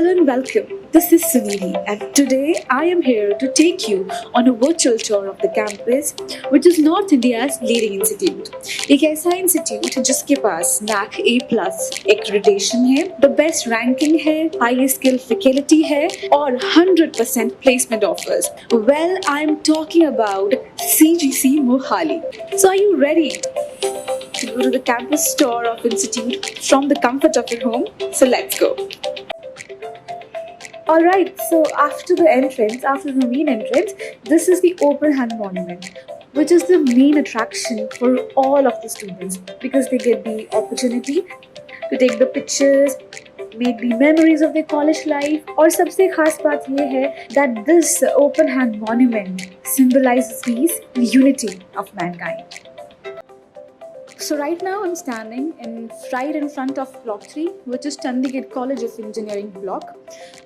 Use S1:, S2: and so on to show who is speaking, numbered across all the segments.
S1: Hello and welcome. This is Sunili, and today I am here to take you on a virtual tour of the campus, which is North India's leading institute. एक ऐसा institute जिसके पास NAC A+ accreditation है, the best ranking है, high skill faculty है और 100% placement offers. Well, I'm talking about CGC Mohali. So are you ready to go to the campus tour of institute from the comfort of your home? So let's go. Alright, so after the main entrance, this is the open hand monument, which is the main attraction for all of the students because they get the opportunity to take the pictures, make the memories of their college life. और सबसे खास बात ये है that this open hand monument symbolizes peace and unity of mankind. So right now I'm standing right in front of Block 3, which is Chandigarh College of Engineering block.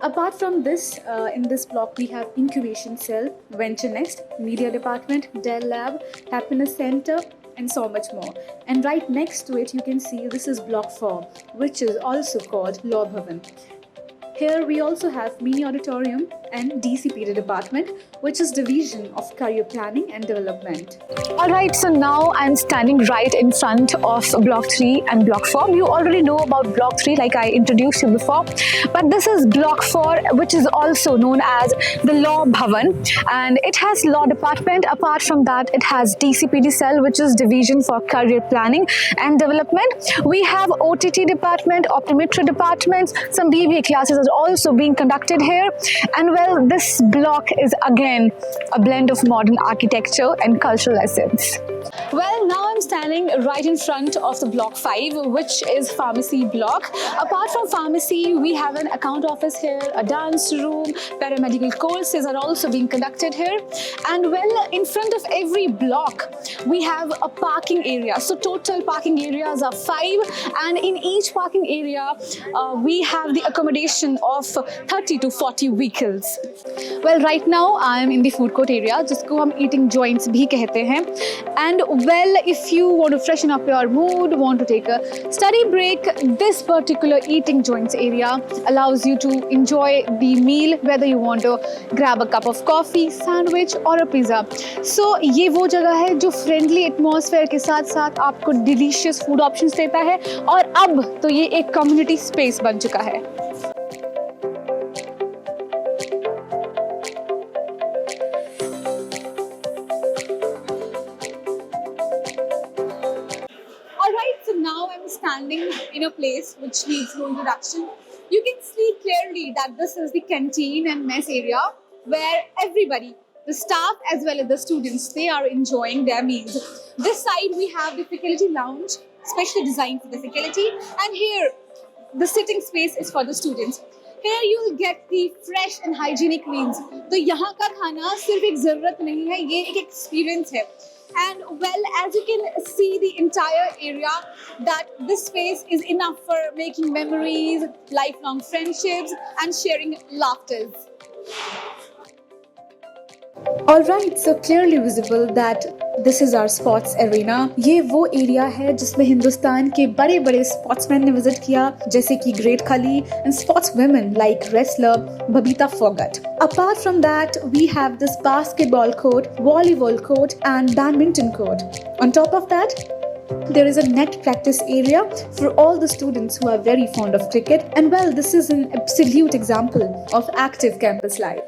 S1: Apart from this, in this block we have Incubation Cell, Venture Next, Media Department, Dell Lab, Happiness Center, and so much more. And right next to it you can see this is Block 4, which is also called Law Bhavan. Here we also have Mini Auditorium and DCPD department, which is Division of Career Planning and Development.
S2: Alright, so now I'm standing right in front of Block 3 and Block 4. You already know about Block 3 like I introduced you before. But this is Block 4, which is also known as the Law Bhavan. And it has Law Department. Apart from that, it has DCPD cell, which is Division for Career Planning and Development. We have OTT department, optometry departments, some BBA classes are also being conducted here. And well, this block is again a blend of modern architecture and cultural essence. Well, now I'm standing right in front of the Block 5, which is Pharmacy block. Apart from pharmacy, we have an account office here, a dance room, paramedical courses are also being conducted here. And well, in front of every block, we have a parking area. So total parking areas are 5, and in each parking area, we have the accommodation of 30 to 40 vehicles. Well, right now I am in the food court area, जिसको हम eating joints भी कहते हैं. And well, if you want to freshen up your mood, want to take a study break, this particular eating joints area allows you to enjoy the meal, whether you want to grab a cup of coffee, sandwich or a pizza. So ये वो जगह है जो friendly atmosphere के साथ साथ आपको delicious food options देता है, और अब तो ये एक community space बन चुका है. Now I'm standing in a place which needs no introduction. You can see clearly that this is the canteen and mess area where everybody, the staff as well as the students, they are enjoying their meals. This side we have the faculty lounge, specially designed for the faculty, and here the sitting space is for the students. Here you will get the fresh and hygienic meals. तो यहाँ का खाना सिर्फ एक ज़रूरत नहीं है, ये एक experience है. And well, as you can see the entire area, that this space is enough for making memories, lifelong friendships and sharing laughters.
S1: Alright, so clearly visible that this is our sports arena. ये वो area है जिसमें हिंदुस्तान के बड़े बड़े sportsman ने visit किया, जैसे कि ग्रेट खली and sports women like wrestler Babita Phogat. Apart from that, we have this basketball court, volleyball court and badminton court. On top of that, there is a net practice area for all the students who are very fond of cricket. And well, this is an absolute example of active campus life.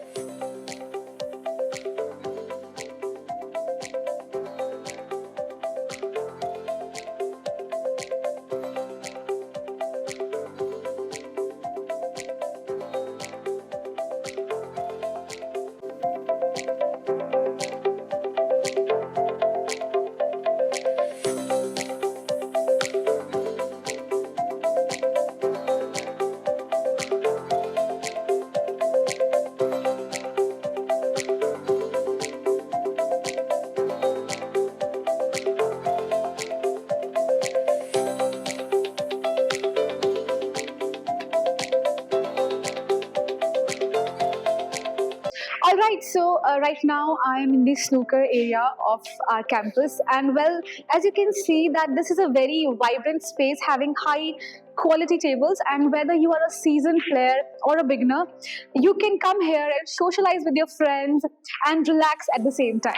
S2: Right, so right now I am in the snooker area of our campus, and well, as you can see, that this is a very vibrant space having high quality tables. And whether you are a seasoned player or a beginner, you can come here and socialize with your friends and relax at the same time.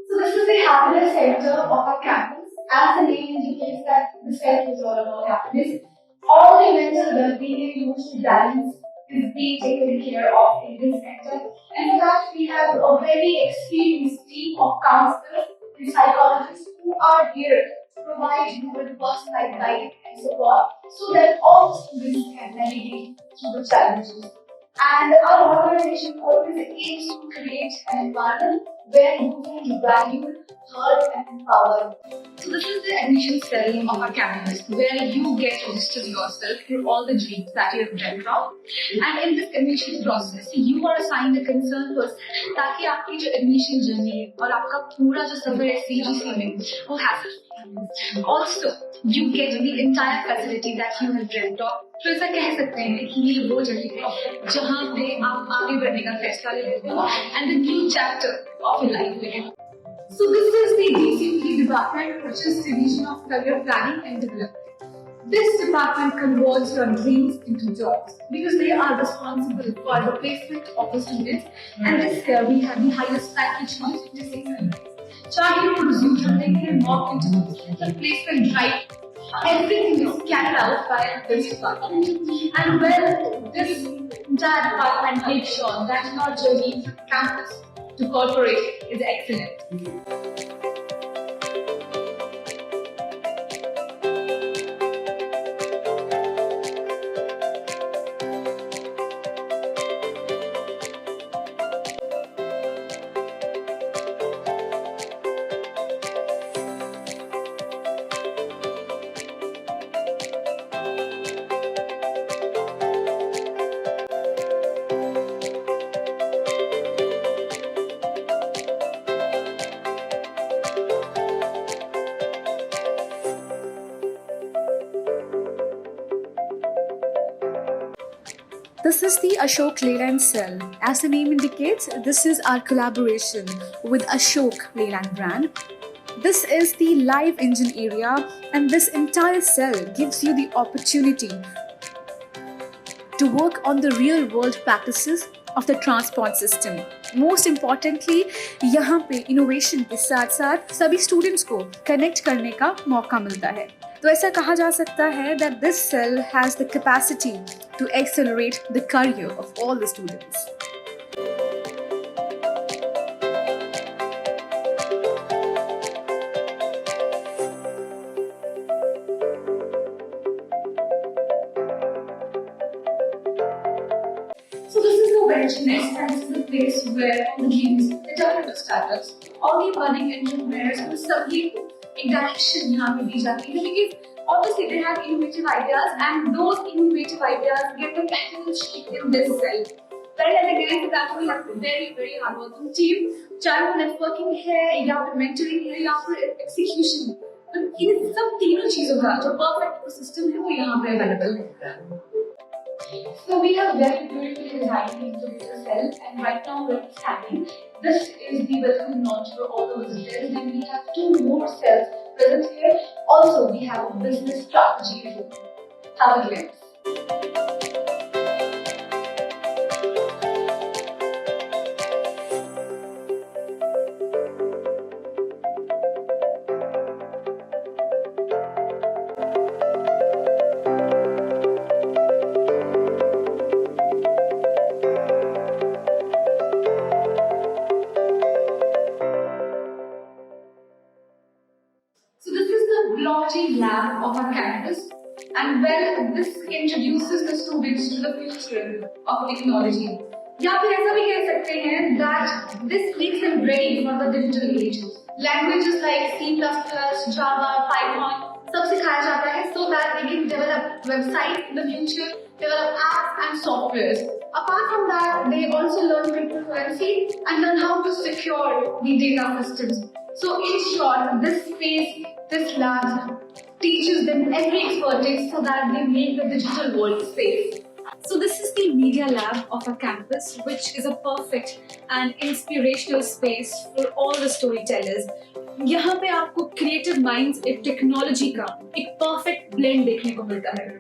S1: So this is the happiness center of our campus. As the name indicates that this center is all about happiness. All the mental well-being and emotional balance is being taken care of in this center. And for that we have a very experienced team of counselors and psychologists who are here to provide you with personalized guidance and support so that all the students can navigate through the challenges. And our organization always aims to create an environment where you feel valued, heard, and empowered. So this is the admission cell of our campus where you get registered yourself for all the dreams that you have dreamt of. And in this admission process, you are assigned a concerned person ताकि आपकी जो admission journey है और आपका पूरा जो सफर है CGC में वो hassle free. Also, you get the entire facility that you have dreamt of. तो ऐसा कह सकते हैं कि ये वो जगह है जहाँ पे आप आगे बढ़ने का फैसला ले लेते हो and the new chapter of your life begins. So this is the DCP department, which is Division of Career Planning and Development. This department converts your dreams into jobs because they are responsible for the placement of the students, and this year we have the highest package of 56. चाहे produce लेके mock interview, the placement drive, everything is carried out by this department. And well, this entire department makes sure that your journey from campus to corporate is excellent. This is the Ashok Leyland cell. As the name indicates, this is our collaboration with Ashok Leyland brand. This is the live engine area, and this entire cell gives you the opportunity to work on the real world practices of the transport system. Most importantly, यहाँ पे innovation के साथ साथ सभी students को connect करने का मौका मिलता है. तो ऐसा कहा जा सकता है that this cell has the capacity to accelerate the career of all the students. So this is the bench nest, and this is the place where all the dreams, the development startups, all the budding entrepreneurs and सभी को एक direction यहाँ पे दी जाती है because obviously they have innovative ideas and those innovative ideas get the practical shape in this cell. Right, and again, that we have a very hardworking team. चाहे वो networking है या फिर mentoring है या फिर execution, तो इन सब तीनों चीजों का जो perfect ecosystem है वो यहाँ पे available है. So we have very beautifully designed the incubator cell, and right now we're standing. This is the welcome launch for all the visitors, and we have 2 more cells present here. Also, we have a business strategy room. Have a glimpse. Blockchain lab of our campus, and well, this introduces the students to the future of technology. या फिर ऐसा भी कह सकते हैं that this makes them ready for the digital age. Languages like C++, Java, Python,
S3: सब सिखाया जाता है so that they can develop websites in the future, develop apps and softwares. Apart from that, they also learn cryptocurrency and learn how to secure the data systems. So in short, this space, this lab teaches them every expertise so that they make the digital world safe.
S1: So this is the media lab of our campus, which is a perfect and inspirational space for all the storytellers. यहाँ पे आपको creative minds एक technology का एक perfect blend देखने को मिलता है.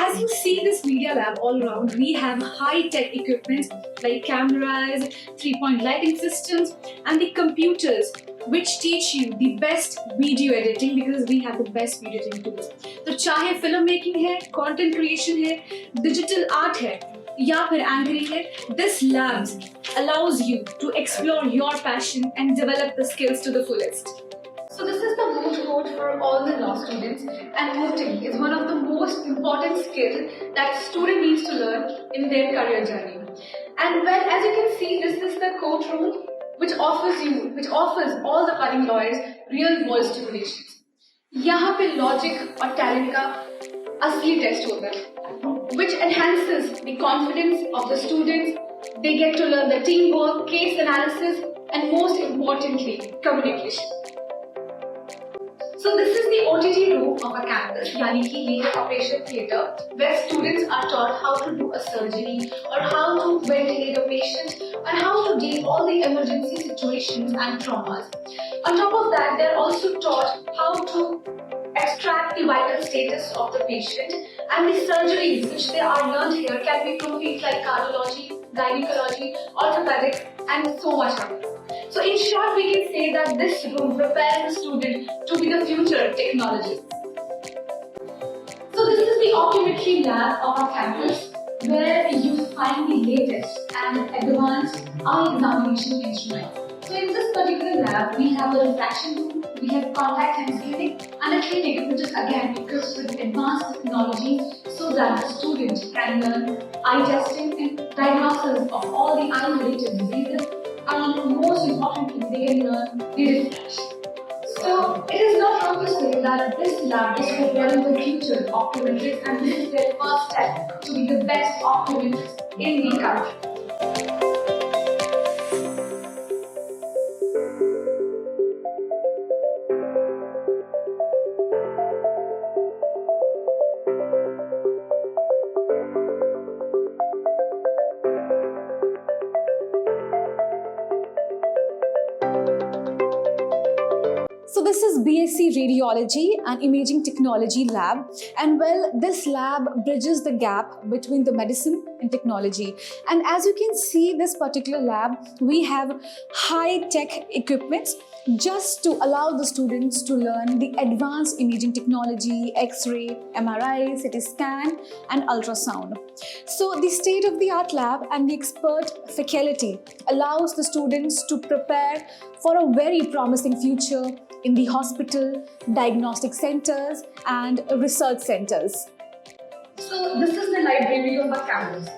S1: As you see this media lab all around, we have high-tech equipment like cameras, three-point lighting systems, and the computers which teach you the best video editing because we have the best video editing tools. तो चाहे film making है, content creation है, digital art है या फिर anchoring है, this labs allows you to explore your passion and develop the skills to the fullest.
S3: So this is the moot court for all the law students, and mooting is one of the most important skills that student needs to learn in their career journey. And well, as you can see, this is the courtroom which offers all the budding lawyers real world stimulations. यहाँ पे logic और talent का असली test होता है, which enhances the confidence of the students. They get to learn the teamwork, case analysis, and most importantly, communication. So this is the OTT room of our campus, यानी कि Legal Operation Theatre, where students are taught how to do a surgery or how to ventilate a patient and how to deal all the emergency situations and traumas. On top of that, they are also taught how to extract the vital status of the patient, and the surgeries which they are learned here can be from fields like cardiology, gynecology, orthopedics, and so much more. So in short, we can say that this room prepares the student to be the future technologist. So this is the optometry lab of our campus, where you find the latest and advanced eye examination instruments. So in this particular lab, we have a refraction room, we have contact lens clinic, and a clinic which is again equipped with advanced technology so that the student can learn eye testing and diagnosis of all the eye-related diseases, and most importantly, they can learn the refraction. So it is not wrong to say that this lab is preparing the future optometrists, and this is their first step to be the best optometrists in the country.
S2: So this is BSc Radiology and Imaging Technology Lab, and well, this lab bridges the gap between the medicine and technology. And as you can see, this particular lab, we have high-tech equipments just to allow the students to learn the advanced imaging technology, X-ray, MRI, CT scan, and ultrasound. So the state-of-the-art lab and the expert faculty allows the students to prepare for a very promising future in the hospital, diagnostic centers, and research centers.
S3: So this is the library of our campus,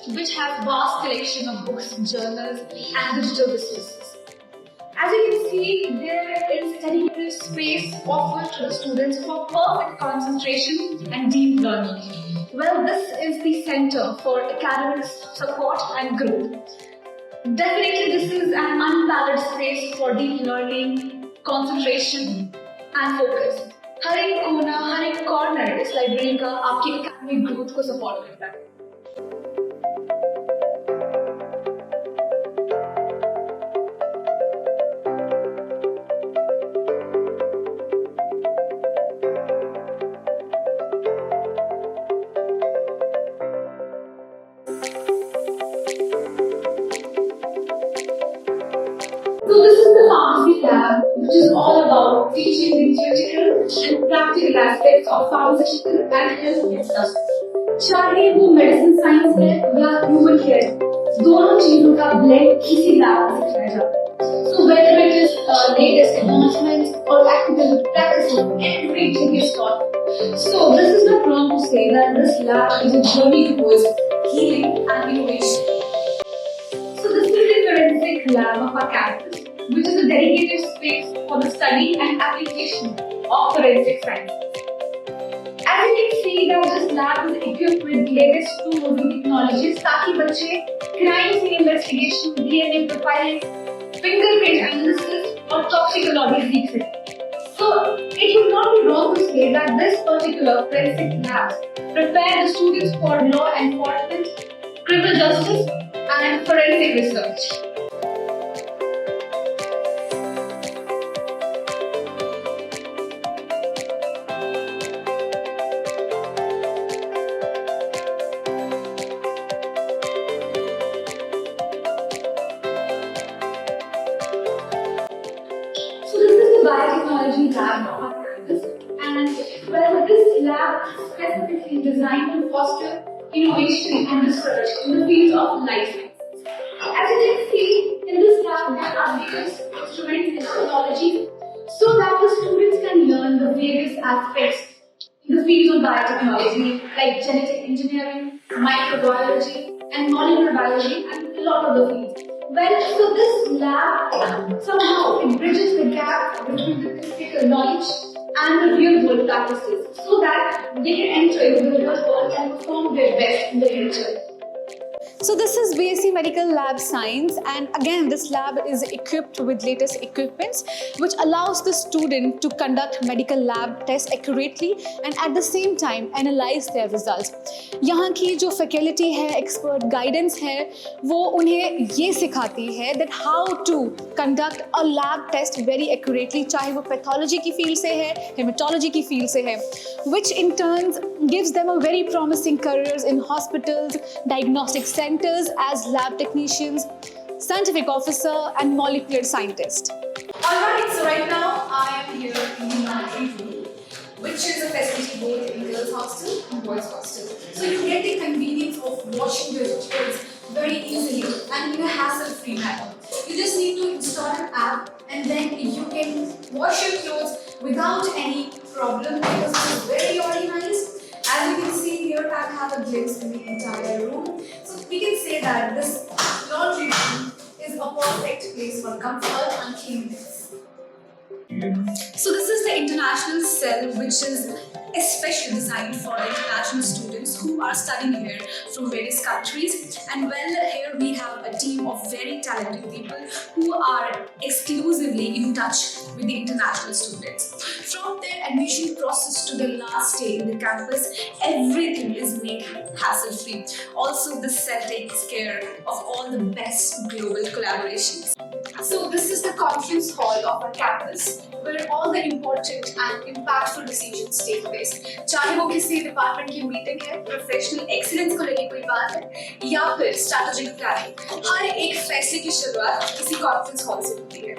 S3: which has vast collection of books, journals, and digital resources. As you can see, there is dedicated space offered to the students for perfect concentration and deep learning. Well, this is the center for academic support and growth. Definitely, this is an unparalleled space for deep learning, concentration, and focus. हर एक कोना, हर एक corner इस library का आपकी academic growth को support करता है. So this is the pharmacy lab, which is all about teaching the theoretical and practical aspects of pharmaceutical and healthcare stuff. चाहे वो मेडिसिन साइंस है या ह्यूमन केयर, दोनों चीजों का ब्लेंड इसी लैब में सिखाया जाता है. So whether it is latest advancements or practical practices, everything is taught. So this is not wrong to say that this lab is a journey towards healing and innovation. So this is the forensic lab of our campus, which is a dedicated space for the study and application of forensic science. As you can see that this lab is equipped with latest tools and technologies ताकि बच्चे crime scene investigation, DNA profiling, fingerprint analysis और toxicology सीख सकें. So it would not be wrong to say that this particular forensic lab prepare the students for law enforcement, criminal justice, and forensic research. So this is the biotechnology lab of our campus, and well, this lab is specifically designed to foster innovation and research in the field of life sciences. As you can see, in this lab there are various instruments and technologies so that the students can learn the various aspects in the field of biotechnology like genetic engineering, microbiology, and molecular biology, and a lot of the fields. Well, so this lab somehow it bridges the gap between the theoretical knowledge and the real world practices so that they can enter into the real world and perform their best in the future.
S2: So this is BSc Medical Lab Science, and again this lab is equipped with latest equipments which allows the student to conduct medical lab tests accurately and at the same time analyze their results. यहाँ की जो faculty है, expert guidance है, वो उन्हें ये सिखाती है that how to conduct a lab test very accurately, चाहे वो pathology की field से है, hematology की field से है, which in turn gives them a very promising careers in hospitals, diagnostic centers as lab technicians, scientific officer and molecular scientist.
S4: Alright, so right now I am here in the laundry room, which is a facility both in girls' hostel and boys' hostel. So you get the convenience of washing your clothes very easily and in a hassle-free manner. You just need to install an app and then you can wash your clothes without any problem because it is very organized. As you can see here, I have a glimpse in the entire room. So we can say that this laundry room is a perfect place for comfort and cleanliness. So this is the international cell, which is especially designed for international students who are studying here from various countries. And well, here we have a team of very talented people who are exclusively in touch with the international students. From their admission process to the last day in the campus, everything is made hassle-free. Also, this cell takes care of all the best global collaborations. So this is the conference hall of our campus where all the important and impactful decisions take place. चाहे वो किसी department की meeting है, professional excellence को लेकर कोई बात है या फिर स्ट्रैटेजिक प्लानिंग, हर एक फैसले की शुरुआत किसी कॉन्फ्रेंस हॉल से होती है.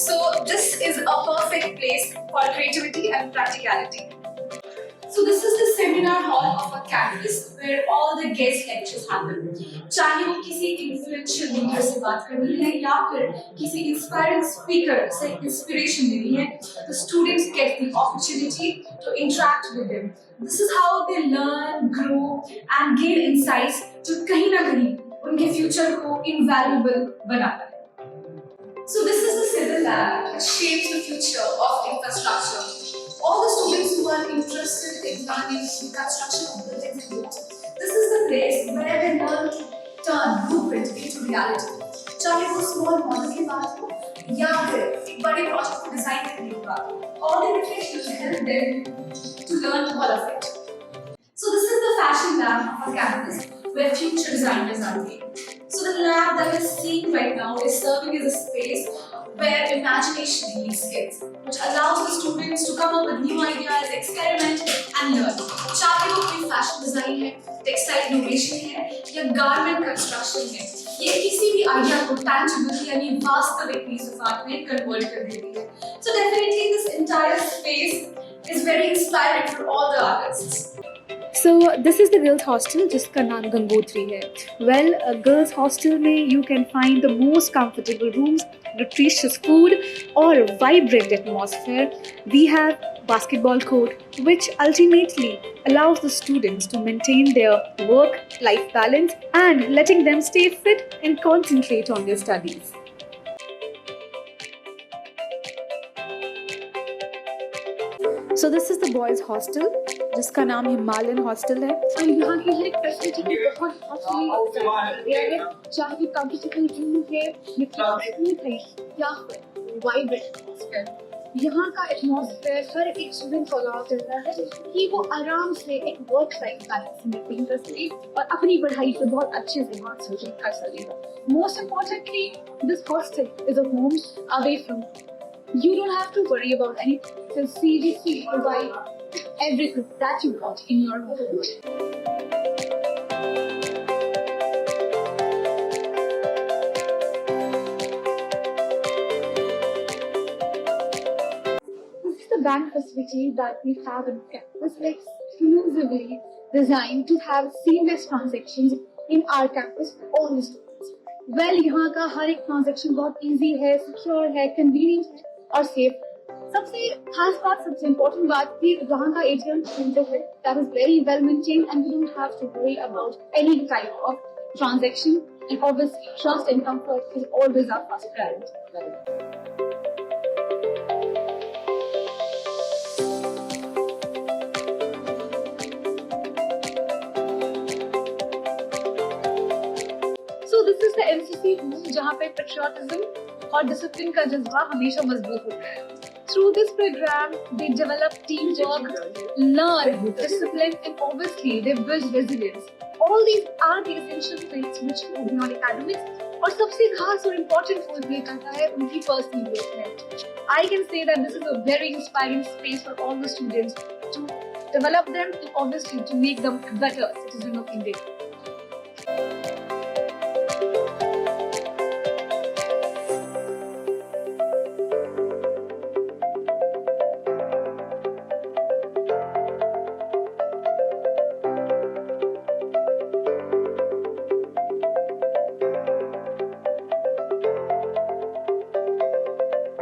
S4: So this is a perfect place for creativity and practicality. So this is the seminar hall of our campus where all the guest lectures happen. चाहे वो किसी influential leader से बात करनी है या फिर किसी inspiring speaker से inspiration लेनी है, the students get the opportunity to interact with them. This is how they learn, grow and gain insights जो कहीं ना कहीं उनके future को invaluable बनाता है. So this is the civil lab which shapes the future of infrastructure. All the students who are interested in learning the construction of buildings and roads, this is the place where they learn to turn blueprint into reality. चाहे वो small model की बात हो या फिर एक बड़े project को design करने की बात हो, all the professionals help them to learn all of it. So this is the fashion lab of our campus where future designers are made. So the lab that you're seeing right now is serving as a space where imagination meets skills, which allows the students to come up with new ideas, experiment and learn. चाहे वो कोई fashion design है, textile innovation है या garment construction है, ये किसी भी idea को tangible यानी वास्तविक piece of art में convert कर देती है. So definitely this entire space is very inspiring for all the artists.
S1: So this is the girls' hostel जिसका नाम गंगोत्री है. Well, girls' hostel में you can find the most comfortable rooms, nutritious food और vibrant atmosphere. We have basketball court which ultimately allows the students to maintain their work-life balance and letting them stay fit and concentrate on their studies. So this is the boys' hostel. जिसका नाम Himalayan hostel है।
S3: और यहाँ की हर एक facility भी बहुत thoughtfully है, चाहे वो कंफर्टेबल रूम है, लिटरेचर है या वाइब्रेंट एटमॉस्फेयर। यहाँ का एटमॉस्फेयर हर एक स्टूडेंट को अलाउ करता है कि वो आराम से एक वर्क लाइफ बैलेंस मेंटेन कर सके और अपनी पढ़ाई को बहुत अच्छे से कंसंट्रेट कर सकेगा। Most importantly, this hostel is a home away from you don't have to worry about anything because CGC provide everything that you want in your home. This is the bank facility that we have in campus, like exclusively designed to have seamless transactions in our campus for all the students. Well, यहाँ का हर एक transaction बहुत easy है, secure है, convenient है और safe है। सबसे खास बात, सबसे इम्पोर्टेंट बात कि यहाँ का ATM सेंटर है that is very well maintained and you don't have to worry about any type of transaction, and obviously trust and comfort is always our first priority. So this is the MCC room जहाँ पे patriotism और discipline का जज्बा हमेशा मजबूत होता है। Through this program, they develop teamwork, learn discipline, and obviously they build resilience. All these are the essential traits which go beyond academics. और सबसे खास और important रोल प्ले करता है उनकी personal development. I can say that this is a very inspiring space for all the students to develop them and obviously to make them better citizens of India.